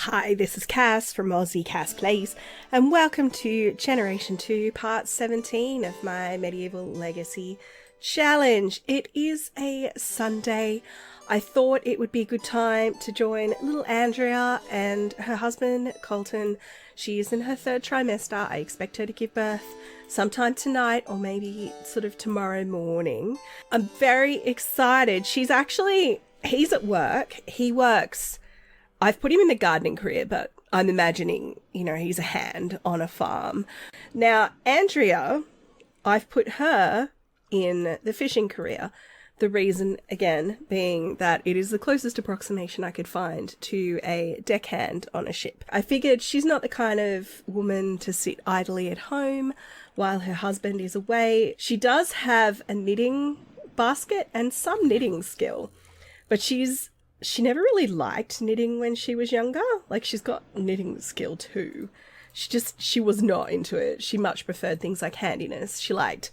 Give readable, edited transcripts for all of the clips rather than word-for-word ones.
Hi, this is Cass from Aussie Cass Plays, and welcome to Generation 2, Part 17 of my Medieval Legacy Challenge. It is a Sunday. I thought it would be a good time to join little Andrea and her husband, Colton. She is in her third trimester. I expect her to give birth sometime tonight or maybe sort of tomorrow morning. I'm very excited. He's at work. He works... I've put him in the gardening career, but I'm imagining, he's a hand on a farm. Now, Andrea, I've put her in the fishing career. The reason, again, being that it is the closest approximation I could find to a deckhand on a ship. I figured she's not the kind of woman to sit idly at home while her husband is away. She does have a knitting basket and some knitting skill, but she never really liked knitting when she was younger. Like, she's got knitting skill too. She was not into it. She much preferred things like handiness. She liked,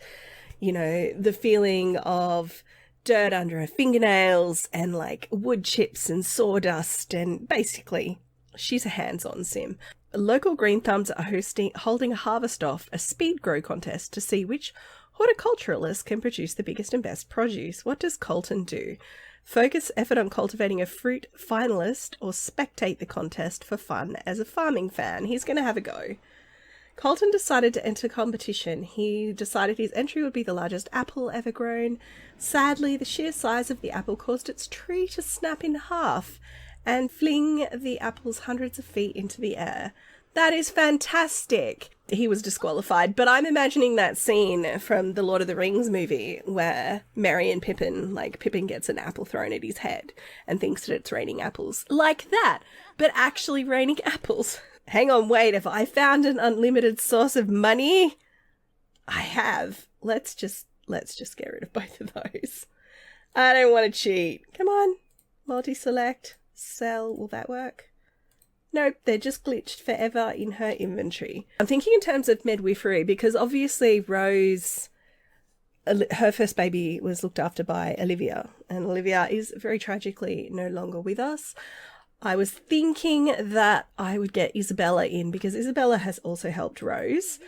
the feeling of dirt under her fingernails and like wood chips and sawdust, and basically she's a hands-on sim. Local Green Thumbs are holding a harvest-off, a speed grow contest to see which horticulturalist can produce the biggest and best produce. What does Colton do? Focus effort on cultivating a fruit finalist or spectate the contest for fun as a farming fan. He's going to have a go. Colton decided to enter competition. He decided his entry would be the largest apple ever grown. Sadly, the sheer size of the apple caused its tree to snap in half and fling the apples hundreds of feet into the air. That is fantastic. He was disqualified, but I'm imagining that scene from the Lord of the Rings movie where Merry and Pippin gets an apple thrown at his head and thinks that it's raining apples. Like that, but actually raining apples. Hang on, wait, have I found an unlimited source of money? I have. Let's just get rid of both of those. I don't want to cheat. Come on. Multi-select. Sell. Will that work? Nope, they're just glitched forever in her inventory. I'm thinking in terms of midwifery because obviously Rose, her first baby was looked after by Olivia, and Olivia is very tragically no longer with us. I was thinking that I would get Isabella in because Isabella has also helped Rose,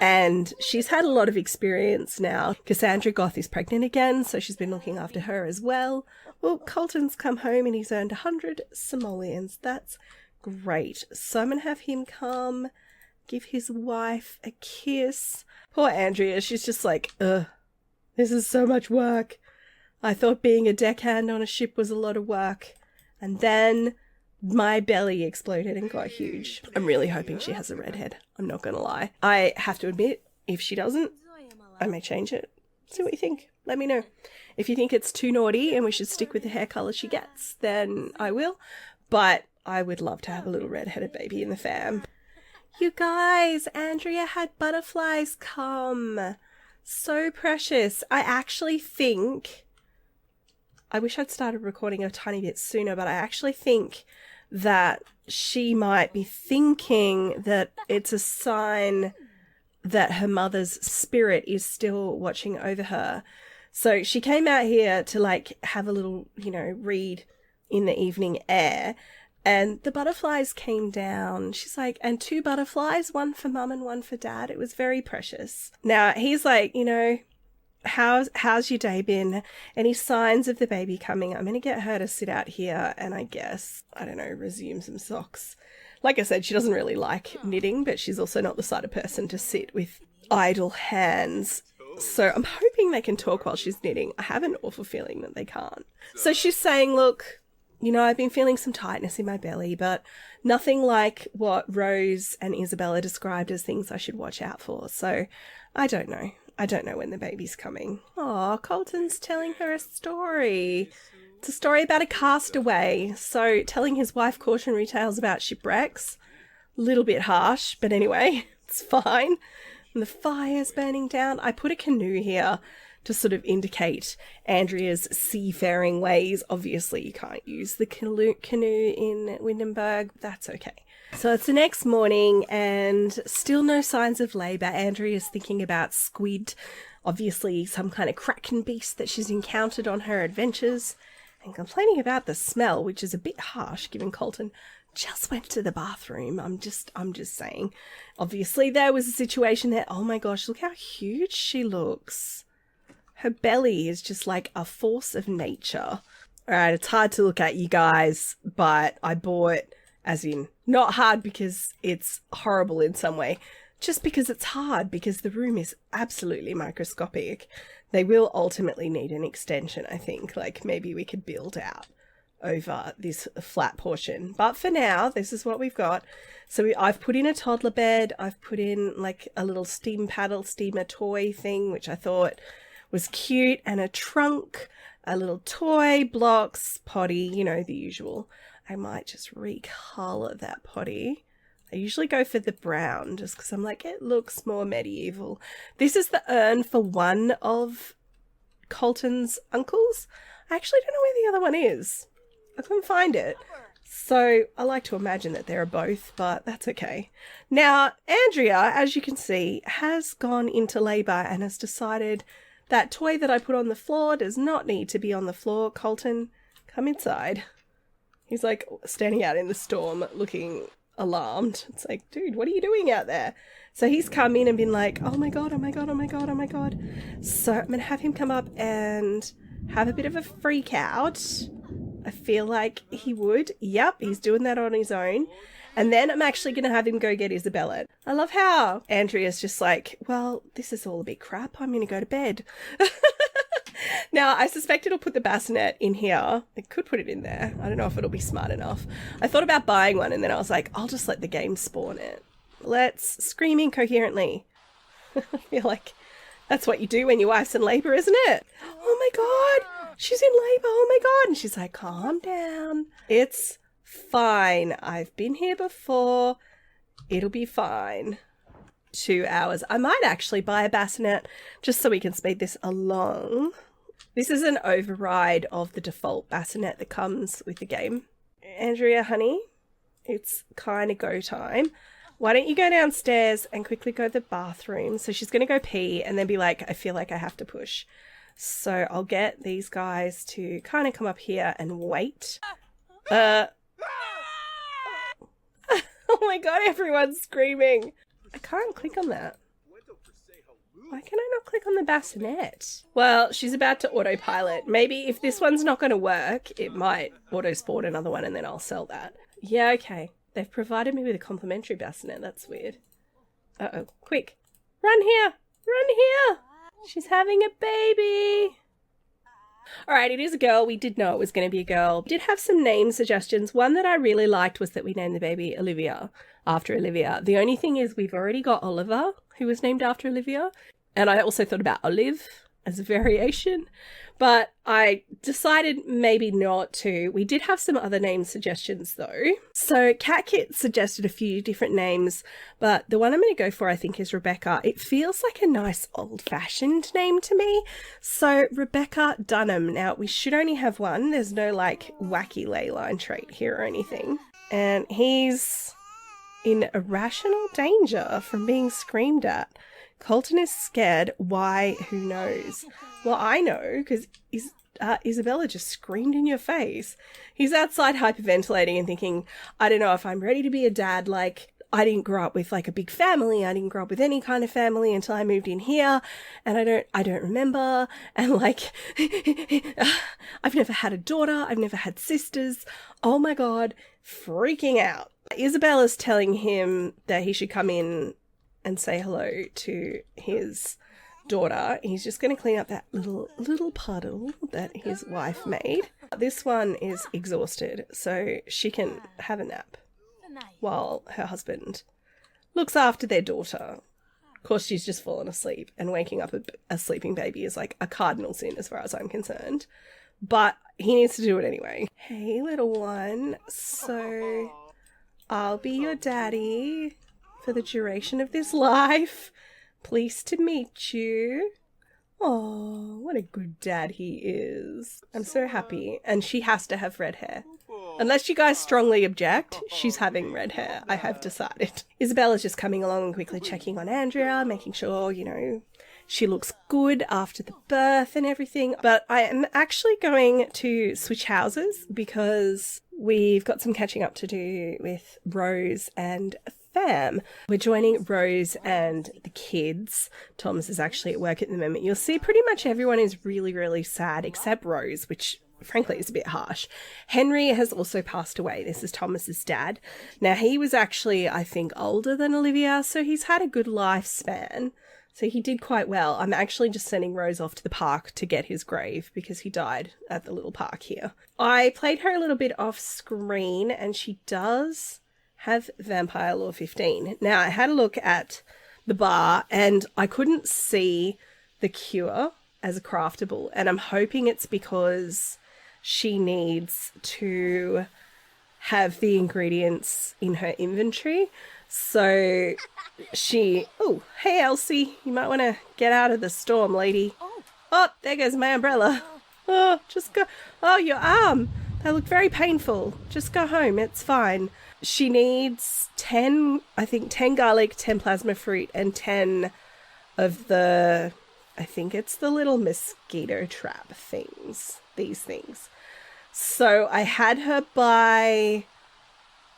and she's had a lot of experience now. Cassandra Goth is pregnant again, so she's been looking after her as well. Well, Colton's come home and he's earned 100 simoleons. That's great. So I'm going to have him come give his wife a kiss. Poor Andrea, she's just like, ugh, this is so much work. I thought being a deckhand on a ship was a lot of work. And then my belly exploded and got huge. I'm really hoping she has a redhead. I'm not going to lie. I have to admit, if she doesn't, I may change it. See what you think. Let me know. If you think it's too naughty and we should stick with the hair colour she gets, then I will. But I would love to have a little red-headed baby in the fam. You guys, Andrea had butterflies come. So precious. I actually think... I wish I'd started recording a tiny bit sooner, but I actually think that she might be thinking that it's a sign that her mother's spirit is still watching over her. So she came out here to, have a little, read in the evening air. And the butterflies came down. She's like, and 2 butterflies, one for mum and one for dad. It was very precious. Now, he's like, how's your day been? Any signs of the baby coming? I'm going to get her to sit out here and resume some socks. Like I said, she doesn't really like knitting, but she's also not the sort of person to sit with idle hands. So I'm hoping they can talk while she's knitting. I have an awful feeling that they can't. So she's saying, look... I've been feeling some tightness in my belly, but nothing like what Rose and Isabella described as things I should watch out for. So I don't know. I don't know when the baby's coming. Oh, Colton's telling her a story. It's a story about a castaway. So telling his wife cautionary tales about shipwrecks. A little bit harsh, but anyway, it's fine. And the fire's burning down. I put a canoe here to sort of indicate Andrea's seafaring ways. Obviously, you can't use the canoe in Windenburg. That's okay. So it's the next morning and still no signs of labour. Andrea's thinking about squid, obviously some kind of kraken beast that she's encountered on her adventures, and complaining about the smell, which is a bit harsh given Colton just went to the bathroom. I'm just saying. Obviously, there was a situation there. Oh my gosh, look how huge she looks. Her belly is just like a force of nature. All right, it's hard to look at, you guys, but I bought, as in, not hard because it's horrible in some way, just because it's hard, because the room is absolutely microscopic. They will ultimately need an extension, I think. Like, maybe we could build out over this flat portion. But for now, this is what we've got. So I've put in a toddler bed. I've put in, like, a little steamer toy thing, which I thought was cute, and a trunk, a little toy, blocks, potty, you know, the usual. I might just recolor that potty. I usually go for the brown just because I'm like, it looks more medieval. This is the urn for one of Colton's uncles. I actually don't know where the other one is. I couldn't find it. So I like to imagine that there are both, but that's okay. Now, Andrea, as you can see, has gone into labour and has decided that toy that I put on the floor does not need to be on the floor. Colton, come inside. He's like standing out in the storm looking alarmed. It's like, dude, what are you doing out there? So he's come in and been like, oh my god, oh my god, oh my god, oh my god. So I'm going to have him come up and have a bit of a freak out. I feel like he would. Yep, he's doing that on his own. And then I'm actually going to have him go get Isabella. I love how Andrea's just like, well, this is all a bit crap. I'm going to go to bed. Now, I suspect it'll put the bassinet in here. It could put it in there. I don't know if it'll be smart enough. I thought about buying one and then I was like, I'll just let the game spawn it. Let's scream incoherently. I feel like that's what you do when your wife's in labour, isn't it? Oh my god, she's in labour. Oh my god. And she's like, calm down. It's fine. I've been here before. It'll be fine. 2 hours. I might actually buy a bassinet just so we can speed this along. This is an override of the default bassinet that comes with the game. Andrea, honey, it's kind of go time. Why don't you go downstairs and quickly go to the bathroom? So she's going to go pee and then be like, I feel like I have to push. So I'll get these guys to kind of come up here and wait. Oh my god, everyone's screaming. I can't click on that. Why can I not click on the bassinet? Well, she's about to autopilot. Maybe if this one's not going to work, it might auto-spawn another one and then I'll sell that. Yeah, okay. They've provided me with a complimentary bassinet. That's weird. Uh-oh. Quick. Run here. Run here. She's having a baby. All right, it is a girl. We did know it was going to be a girl. We did have some name suggestions. One that I really liked was that we named the baby Olivia, after Olivia. The only thing is we've already got Oliver, who was named after Olivia. And I also thought about Olive as a variation, but I decided maybe not to. We did have some other name suggestions though. So Cat Kit suggested a few different names, but the one I'm going to go for I think is Rebecca. It feels like a nice old-fashioned name to me. So Rebecca Dunham. Now we should only have one. There's no like wacky ley line trait here or anything. And he's in irrational danger from being screamed at. Colton is scared. Why? Who knows? Well, I know, because Isabella just screamed in your face. He's outside hyperventilating and thinking, I don't know if I'm ready to be a dad. Like, I didn't grow up with like a big family. I didn't grow up with any kind of family until I moved in here. And I don't remember. And like, I've never had a daughter. I've never had sisters. Oh my God. Freaking out. Isabella's telling him that he should come in and say hello to his daughter. He's just going to clean up that little puddle that his wife made. This one is exhausted, so she can have a nap while her husband looks after their daughter. Of course, she's just fallen asleep, and waking up a sleeping baby is like a cardinal sin as far as I'm concerned. But he needs to do it anyway. Hey, little one. So I'll be your daddy for the duration of this life. Pleased to meet you. Oh, what a good dad he is. I'm so happy. And she has to have red hair. Unless you guys strongly object, she's having red hair, I have decided. Isabella's just coming along and quickly checking on Andrea, making sure, you know, She looks good after the birth and everything. But I am actually going to switch houses because we've got some catching up to do with Rose and Fam. We're joining Rose and the kids. Thomas is actually at work at the moment. You'll see pretty much everyone is really, really sad except Rose, which frankly is a bit harsh. Henry has also passed away. This is Thomas's dad. Now, he was actually, I think, older than Olivia, so he's had a good lifespan. So he did quite well. I'm actually just sending Rose off to the park to get his grave because he died at the little park here. I played her a little bit off screen and she does have Vampire Law 15. Now, I had a look at the bar and I couldn't see the cure as a craftable, and I'm hoping it's because she needs to have the ingredients in her inventory. So oh, hey Elsie, you might want to get out of the storm, lady. Oh, there goes my umbrella. Oh, just go. Oh, your arm. That looked very painful. Just go home. It's fine. She needs 10 garlic, 10 plasma fruit, and 10 of the, I think it's the little mosquito trap things. These things. So I had her buy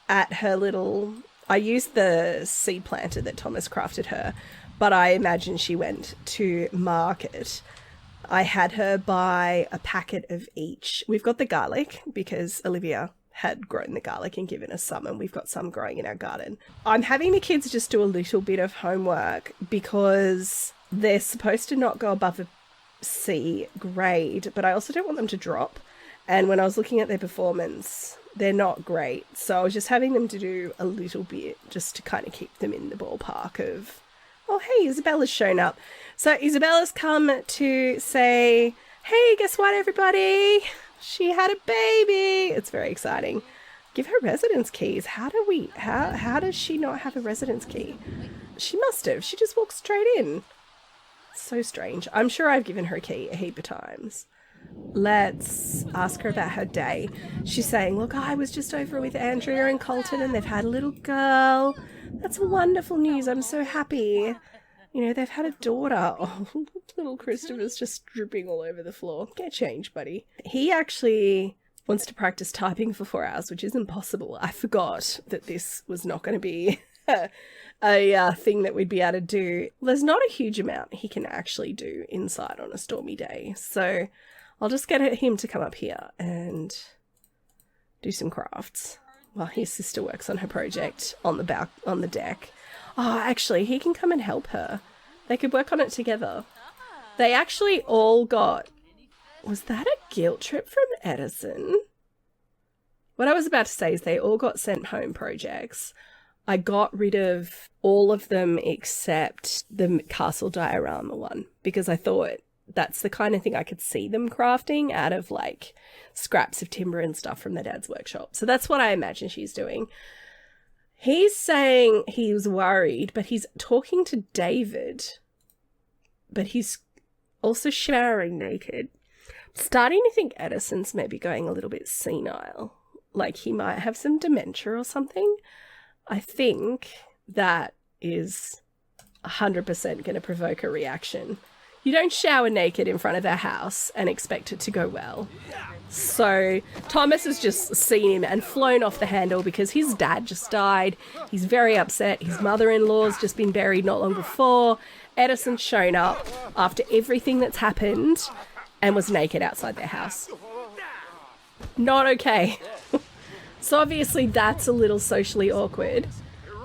at her little, I used the seed planter that Thomas crafted her, but I imagine she went to market. I had her buy a packet of each. We've got the garlic because Olivia had grown the garlic and given us some, and we've got some growing in our garden. I'm having the kids just do a little bit of homework because they're supposed to not go above a C grade, but I also don't want them to drop. And when I was looking at their performance, they're not great. So I was just having them to do a little bit just to kind of keep them in the ballpark of, oh, hey, Isabella's shown up. So Isabella's come to say, hey, guess what, everybody? She had a baby. It's very exciting. Give her residence keys. How does she not have a residence key? She must have. She just walked straight in. So strange. I'm sure I've given her a key a heap of times. Let's ask her about her day. She's saying, look, I was just over with Andrea and Colton and they've had a little girl. That's wonderful news. I'm so happy. You know, they've had a daughter. Oh, little Christopher's just dripping all over the floor. Get changed, buddy. He actually wants to practice typing for 4 hours, which is impossible. I forgot that this was not going to be a thing that we'd be able to do. There's not a huge amount he can actually do inside on a stormy day. So I'll just get him to come up here and do some crafts while his sister works on her project on the deck. Oh, actually, he can come and help her. They could work on it together. They actually all got... Was that a guilt trip from Edison? What I was about to say is they all got sent home projects. I got rid of all of them except the castle diorama one because I thought that's the kind of thing I could see them crafting out of like scraps of timber and stuff from their dad's workshop. So that's what I imagine she's doing. He's saying he's worried, but he's talking to David, but he's also showering naked. Starting to think Edison's maybe going a little bit senile. Like he might have some dementia or something. I think that is 100% going to provoke a reaction. You don't shower naked in front of their house and expect it to go well. So Thomas has just seen him and flown off the handle because his dad just died. He's very upset. His mother-in-law's just been buried not long before. Edison's shown up after everything that's happened and was naked outside their house. Not okay. So obviously that's a little socially awkward.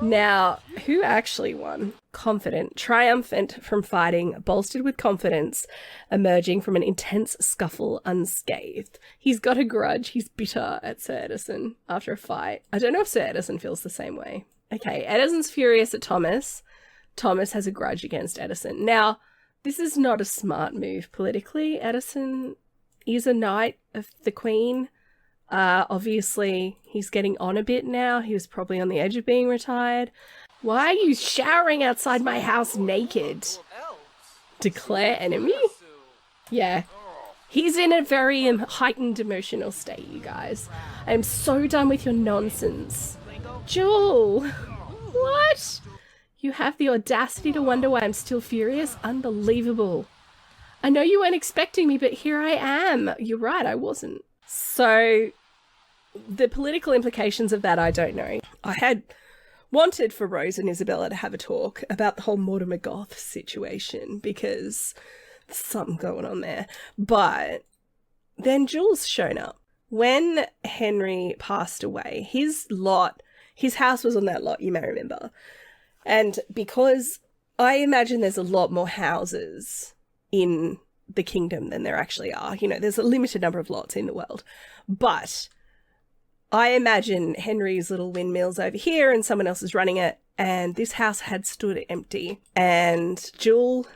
Now, who actually won? Confident, triumphant from fighting, bolstered with confidence, emerging from an intense scuffle unscathed. He's got a grudge. He's bitter at Sir Edison after a fight. I don't know if Sir Edison feels the same way. Okay, Edison's furious at Thomas. Thomas has a grudge against Edison. Now, this is not a smart move politically. Edison is a knight of the Queen. Obviously, he's getting on a bit now. He was probably on the edge of being retired. Why are you showering outside my house naked? Declare enemy? Yeah. He's in a very heightened emotional state, you guys. I'm so done with your nonsense. Jewel! What? You have the audacity to wonder why I'm still furious? Unbelievable. I know you weren't expecting me, but here I am. You're right, I wasn't. So, the political implications of that, I don't know. I had wanted for Rose and Isabella to have a talk about the whole Mortimer Goth situation, because there's something going on there. But then Jules shown up. When Henry passed away, his house was on that lot, you may remember. And because I imagine there's a lot more houses in the kingdom than there actually are. You know, there's a limited number of lots in the world. But I imagine Henry's little windmill's over here and someone else is running it, and this house had stood empty. And Jewel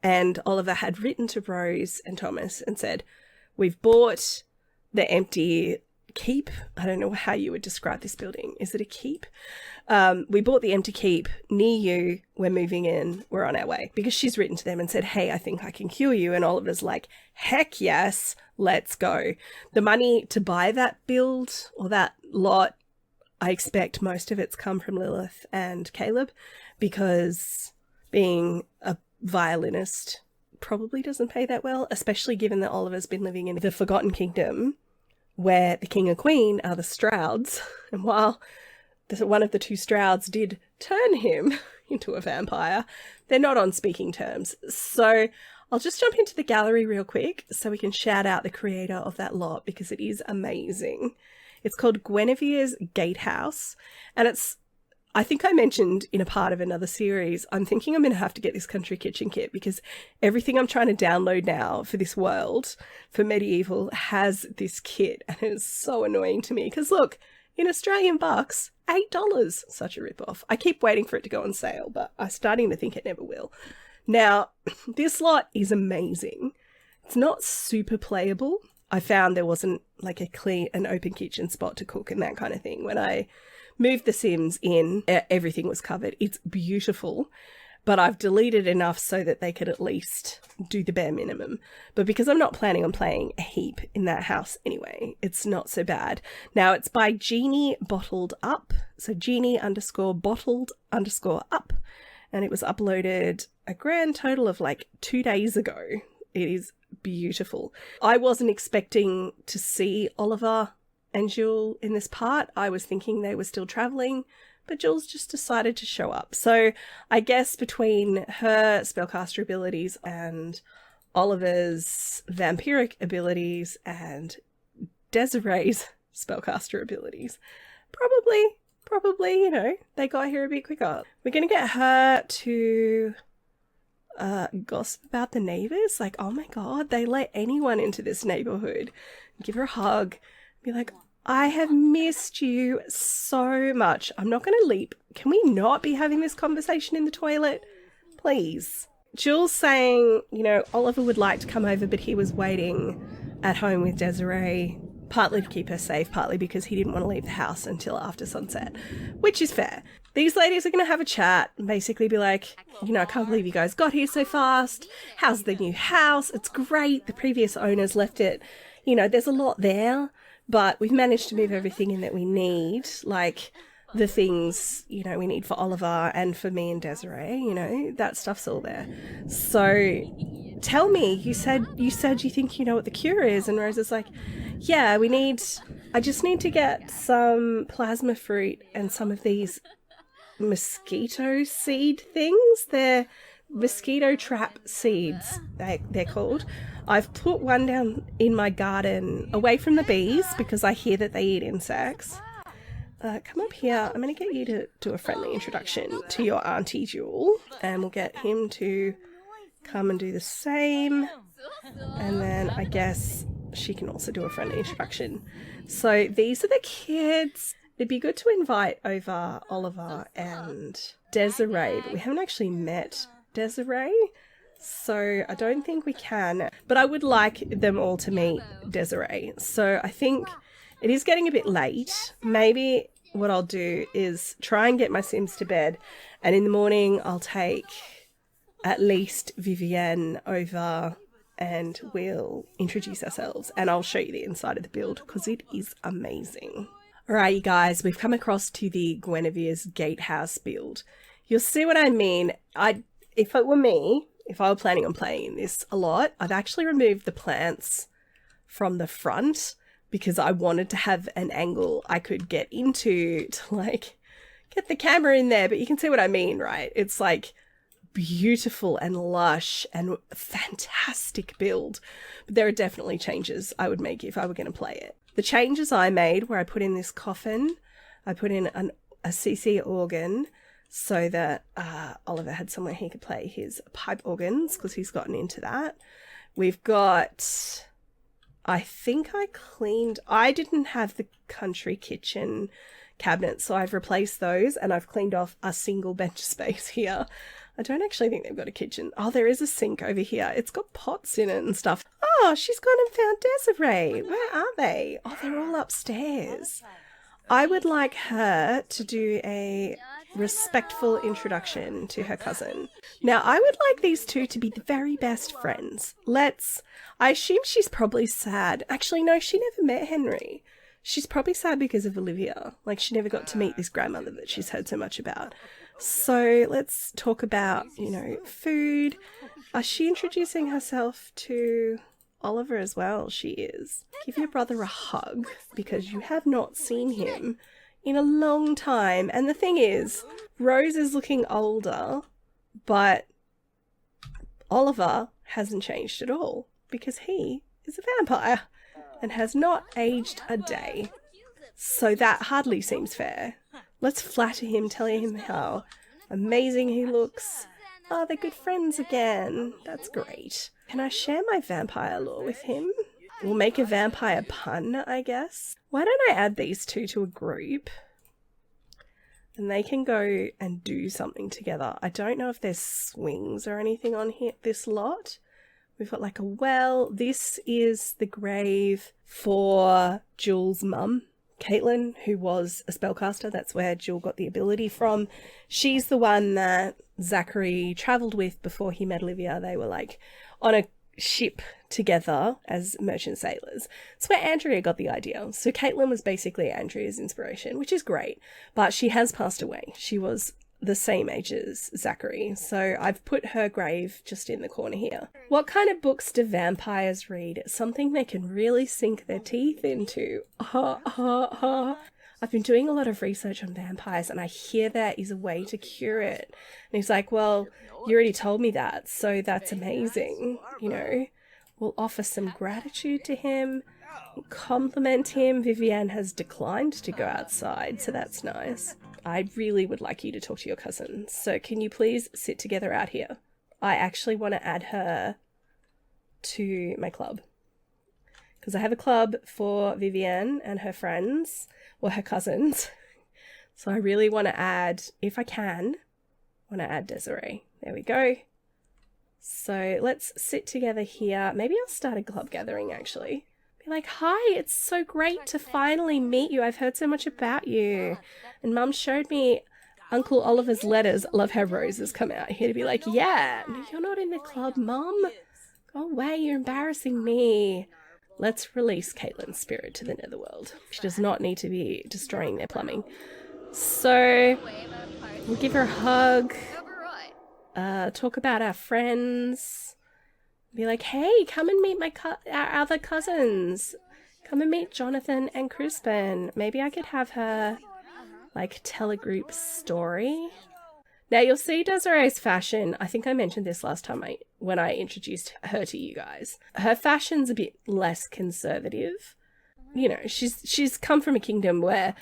and Oliver had written to Rose and Thomas and said, we've bought the empty keep. I don't know how you would describe this building. Is it a keep? We bought the empty keep near you. We're moving in. We're on our way. Because she's written to them and said, hey, I think I can cure you. And Oliver's like, heck yes, let's go. The money to buy that build or that lot, I expect most of it's come from Lilith and Caleb, because being a violinist probably doesn't pay that well, especially given that Oliver's been living in the Forgotten Kingdom, where the king and queen are the Strouds. And while one of the two Strouds did turn him into a vampire, they're not on speaking terms. So I'll just jump into the gallery real quick so we can shout out the creator of that lot, because it is amazing. It's called Guinevere's Gatehouse, and it's, I think I mentioned in a part of another series, I'm thinking I'm going to have to get this country kitchen kit, because everything I'm trying to download now for this world, for medieval, has this kit, and it is so annoying to me, because look, in Australian bucks, $8, such a ripoff. I keep waiting for it to go on sale, but I'm starting to think it never will. Now, this lot is amazing. It's not super playable. I found there wasn't like an open kitchen spot to cook and that kind of thing. When I moved the Sims in, everything was covered. It's beautiful, but I've deleted enough so that they could at least do the bare minimum. But because I'm not planning on playing a heap in that house anyway, it's not so bad. Now, it's by Genie Bottled Up. So Genie_bottled_up. And it was uploaded a grand total of like 2 days ago. It is beautiful. I wasn't expecting to see Oliver and Jules in this part. I was thinking they were still traveling, but Jules just decided to show up. So I guess between her spellcaster abilities and Oliver's vampiric abilities and Desiree's spellcaster abilities, probably, you know, they got here a bit quicker. We're going to get her to gossip about the neighbors. Like, oh my God, they let anyone into this neighborhood. Give her a hug. Be like, I have missed you so much. I'm not going to leap. Can we not be having this conversation in the toilet? Please. Jules saying, you know, Oliver would like to come over, but he was waiting at home with Desiree, partly to keep her safe, partly because he didn't want to leave the house until after sunset, which is fair. These ladies are going to have a chat and basically be like, you know, I can't believe you guys got here so fast. How's the new house? It's great. The previous owners left it. You know, there's a lot there, but we've managed to move everything in that we need, like the things, you know, we need for Oliver and for me and Desiree, you know, that stuff's all there. So tell me, you said you think you know what the cure is, and Rose is like, yeah, I just need to get some plasma fruit and some of these mosquito seed things. They're mosquito trap seeds, they're called. I've put one down in my garden away from the bees because I hear that they eat insects. Come up here. I'm going to get you to do a friendly introduction to your Auntie Jewel, and we'll get him to come and do the same. And then I guess she can also do a friendly introduction. So these are the kids. It'd be good to invite over Oliver and Desiree, but we haven't actually met Desiree, so I don't think we can. But I would like them all to meet Desiree. So I think it is getting a bit late. Maybe what I'll do is try and get my Sims to bed, and in the morning I'll take at least Vivienne over and we'll introduce ourselves, and I'll show you the inside of the build because it is amazing. Alright, you guys, we've come across to the Guinevere's Gatehouse build. You'll see what I mean. If it were me, if I were planning on playing this a lot, I'd actually remove the plants from the front because I wanted to have an angle I could get into to like get the camera in there. But you can see what I mean, right? It's like beautiful and lush and fantastic build. But there are definitely changes I would make if I were going to play it. The changes I made where I put in this coffin, I put in a CC organ so that Oliver had somewhere he could play his pipe organs because he's gotten into that. We've got, I think I didn't have the country kitchen cabinets, so I've replaced those and I've cleaned off a single bench space here. I don't actually think they've got a kitchen. Oh, there is a sink over here. It's got pots in it and stuff. Oh, she's gone and found Desiree. Where are they? Oh, they're all upstairs. I would like her to do a respectful introduction to her cousin. Now, I would like these two to be the very best friends. I assume she's probably sad. Actually, no, she never met Henry. She's probably sad because of Olivia. Like, she never got to meet this grandmother that she's heard so much about. So let's talk about, food. Is she introducing herself to Oliver as well? She is. Give your brother a hug because you have not seen him in a long time. And the thing is, Rose is looking older, but Oliver hasn't changed at all because he is a vampire and has not aged a day. So that hardly seems fair. Let's flatter him, telling him how amazing he looks. Oh, they're good friends again. That's great. Can I share my vampire lore with him? We'll make a vampire pun, I guess. Why don't I add these two to a group? And they can go and do something together. I don't know if there's swings or anything on here. This lot. We've got like a well. This is the grave for Jules' mum, Caitlin, who was a spellcaster. That's where Jill got the ability from. She's the one that Zachary travelled with before he met Olivia. They were like on a ship together as merchant sailors. It's where Andrea got the idea. So Caitlin was basically Andrea's inspiration, which is great, but she has passed away. She was the same age as Zachary, so I've put her grave just in the corner here. What kind of books do vampires read? Something they can really sink their teeth into. I've been doing a lot of research on vampires and I hear there is a way to cure it. And he's like, well, you already told me that, so that's amazing. We'll offer some gratitude to him, compliment him. Vivienne has declined to go outside, so that's nice. I really would like you to talk to your cousin, so can you please sit together out here? I actually want to add her to my club because I have a club for Vivienne and her friends, or her cousins. So I really want to add, if I can, Desiree. There we go. So let's sit together here. Maybe I'll start a club gathering actually. Be like, hi, it's so great to finally meet you. I've heard so much about you. And Mum showed me Uncle Oliver's letters. I love how Rose has come out here to be like, yeah, no, you're not in the club, Mum. Go away, you're embarrassing me. Let's release Caitlin's spirit to the netherworld. She does not need to be destroying their plumbing. So we'll give her a hug. Talk about our friends. Be like, hey, come and meet our other cousins. Come and meet Jonathan and Crispin. Maybe I could have her, tell a group story. Now, you'll see Desiree's fashion. I think I mentioned this last time when I introduced her to you guys. Her fashion's a bit less conservative. She's come from a kingdom where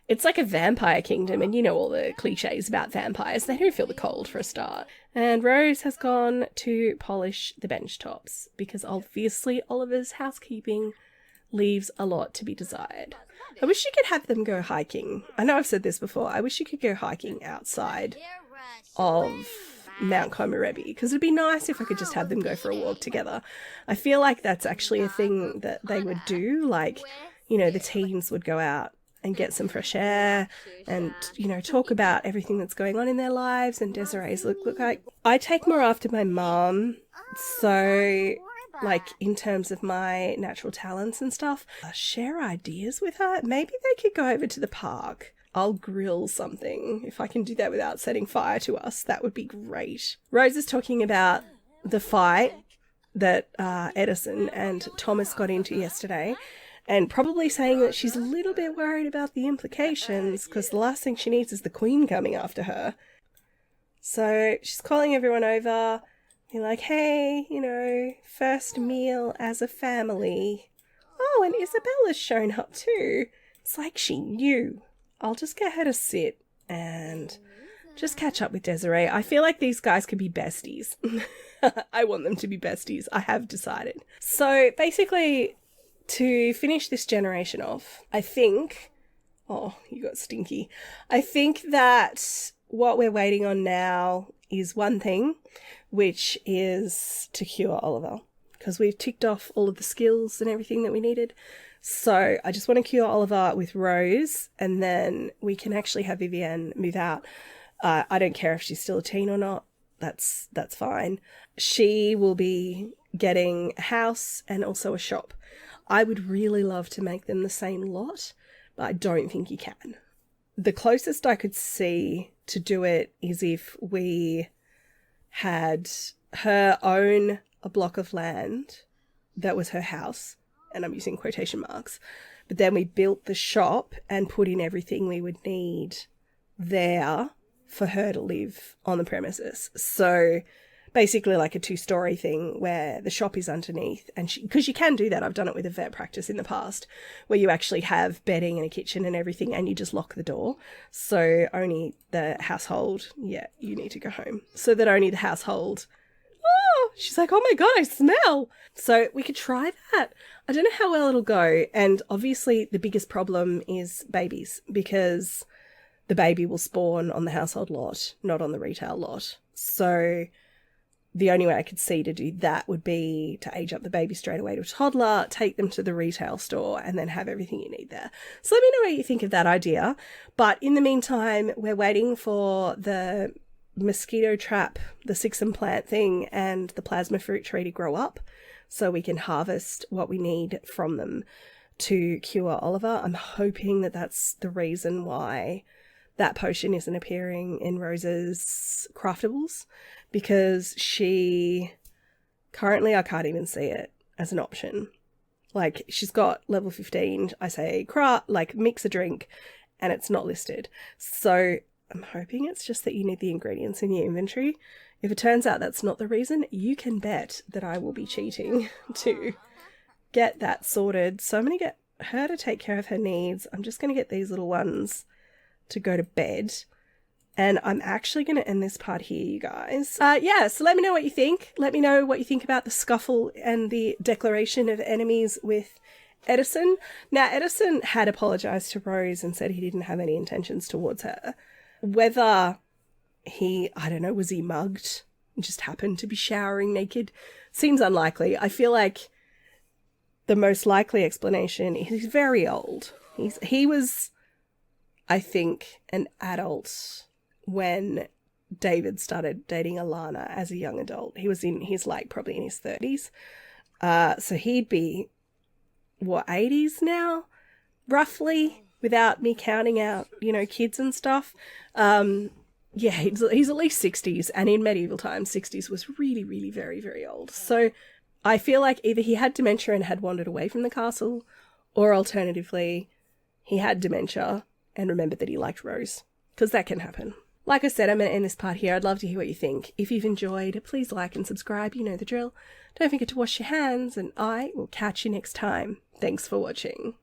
it's like a vampire kingdom, and all the cliches about vampires. They don't feel the cold for a start. And Rose has gone to polish the bench tops because obviously Oliver's housekeeping leaves a lot to be desired. I wish you could have them go hiking. I know I've said this before. I wish you could go hiking outside of Mount Komorebi because it'd be nice if I could just have them go for a walk together. I feel like that's actually a thing that they would do. The teens would go out and get some fresh air and, talk about everything that's going on in their lives. And Desiree's look, I take more after my mum. So, in terms of my natural talents and stuff, share ideas with her. Maybe they could go over to the park I'll grill something. If I can do that without setting fire to us, that would be great. Rose is talking about the fight that Edison and Thomas got into yesterday, and probably saying that she's a little bit worried about the implications because the last thing she needs is the Queen coming after her. So she's calling everyone over, being like, hey, you know, first meal as a family. Oh, and Isabella's shown up too. It's like she knew. I'll just get her to sit and just catch up with Desiree. I feel like these guys could be besties. I want them to be besties. I have decided. So basically, to finish this generation off, I think... Oh, you got stinky. I think that what we're waiting on now is one thing, which is to cure Oliver. Because we've ticked off all of the skills and everything that we needed. So I just want to cure Oliver with Rose, and then we can actually have Vivienne move out. I don't care if she's still a teen or not. That's fine. She will be getting a house and also a shop. I would really love to make them the same lot, but I don't think you can. The closest I could see to do it is if we had her own a block of land that was her house, and I'm using quotation marks, but then we built the shop and put in everything we would need there for her to live on the premises. So basically like a 2-story thing where the shop is underneath, and because you can do that. I've done it with a vet practice in the past where you actually have bedding and a kitchen and everything, and you just lock the door. So only the household, you need to go home. So that only the household... Oh, she's like, oh my God, I smell. So we could try that. I don't know how well it'll go. And obviously the biggest problem is babies, because the baby will spawn on the household lot, not on the retail lot. So the only way I could see to do that would be to age up the baby straight away to a toddler, take them to the retail store, and then have everything you need there. So let me know what you think of that idea. But in the meantime, we're waiting for the mosquito trap, the 6 plant thing, and the plasma fruit tree to grow up so we can harvest what we need from them to cure Oliver. I'm hoping that that's the reason why that potion isn't appearing in Rose's craftables, because she currently, I can't even see it as an option. Like, she's got level 15, I say mix a drink, and it's not listed. So I'm hoping it's just that you need the ingredients in your inventory. If it turns out that's not the reason, you can bet that I will be cheating to get that sorted. So I'm going to get her to take care of her needs. I'm just going to get these little ones to go to bed. And I'm actually going to end this part here, you guys. So let me know what you think. Let me know what you think about the scuffle and the declaration of enemies with Edison. Now, Edison had apologized to Rose and said he didn't have any intentions towards her. Whether was he mugged and just happened to be showering naked? Seems unlikely. I feel like the most likely explanation is he's very old. He was, I think, an adult when David started dating Alana as a young adult. He was probably in his 30s. So he'd be, 80s now? Roughly, without me counting out, kids and stuff. He's at least 60s, and in medieval times, 60s was really, really very, very old. So I feel like either he had dementia and had wandered away from the castle, or alternatively, he had dementia and remembered that he liked Rose, because that can happen. Like I said, I'm going to end this part here. I'd love to hear what you think. If you've enjoyed, please like and subscribe. You know the drill. Don't forget to wash your hands, and I will catch you next time. Thanks for watching.